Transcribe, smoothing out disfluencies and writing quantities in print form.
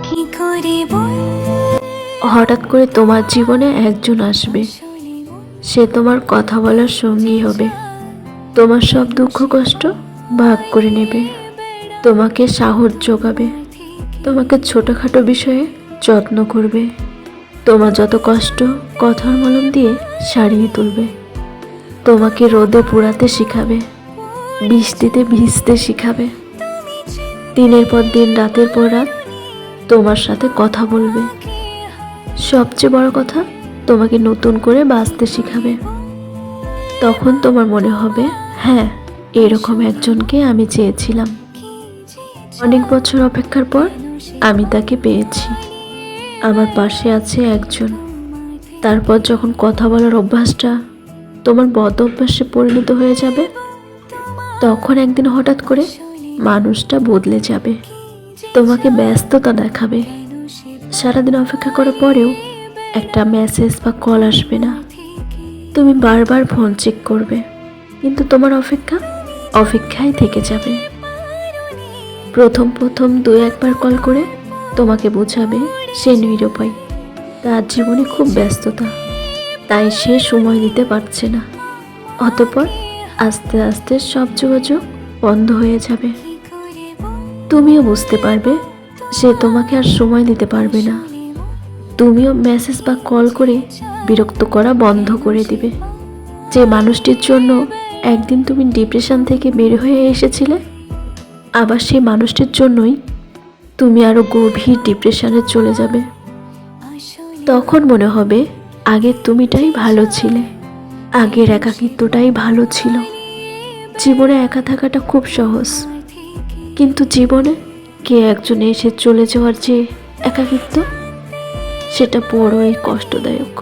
কি করে বল হঠাৎ করে তোমার জীবনে একজন আসবে, সে তোমার কথা বলার সঙ্গী হবে, তোমার সব দুঃখ কষ্ট ভাগ করে নেবে, তোমাকে সাহস যোগাবে, তোমাকে ছোটোখাটো বিষয়ে যত্ন করবে, তোমার যত কষ্ট কথার মলম দিয়ে সারিয়ে তুলবে, তোমাকে রোদে পোড়াতে শিখাবে, বৃষ্টিতে ভিজতে শিখাবে, দিনের পর দিন রাতের পর রাত তোমার সাথে কথা বলবে, সবচেয়ে বড় কথা তোমাকে নতুন করে বাঁচতে শিখাবে। তখন তোমার মনে হবে, হ্যাঁ, এরকম একজনকে আমি চেয়েছিলাম। অনেক বছর অপেক্ষার পর আমি তাকে পেয়েছি, আমার পাশে আছে একজন। তারপর যখন কথা বলার অভ্যাসটা তোমার বদ অভ্যাসে পরিণত হয়ে যাবে, তখন একদিন হঠাৎ করে মানুষটা বদলে যাবে, তোমাকে ব্যস্ততা দেখাবে, সারাদিন অপেক্ষা করার পরেও একটা মেসেজ বা কল আসবে না, তুমি বারবার ফোন চেক করবে, কিন্তু তোমার অপেক্ষায় থেকে যাবে। প্রথম প্রথম দুই একবার কল করে তোমাকে বোঝাবে সে নিরুপায়, তার জীবনে খুব ব্যস্ততা, তাই সে সময় দিতে পারছে না। অতঃপর আস্তে আস্তে সব যোগাযোগ বন্ধ হয়ে যাবে, তুমিও বুঝতে পারবে সে তোমাকে আর সময় দিতে পারবে না, তুমিও মেসেজ বা কল করে বিরক্ত করা বন্ধ করে দিবে। যে মানুষটির জন্য একদিন তুমি ডিপ্রেশন থেকে বের হয়ে এসেছিলে, আবার সেই মানুষটির জন্যই তুমি আরো গভীর ডিপ্রেশনে চলে যাবে। তখন মনে হবে আগের তুমিটাই ভালো ছিলে, আগের একাকিত্বটাই ভালো ছিল। জীবনে একা থাকাটা খুব সহজ, কিন্তু জীবনে কে একজন এসে চলে যাওয়ার যে একাকিত্ব, সেটা বড়ই কষ্টদায়ক।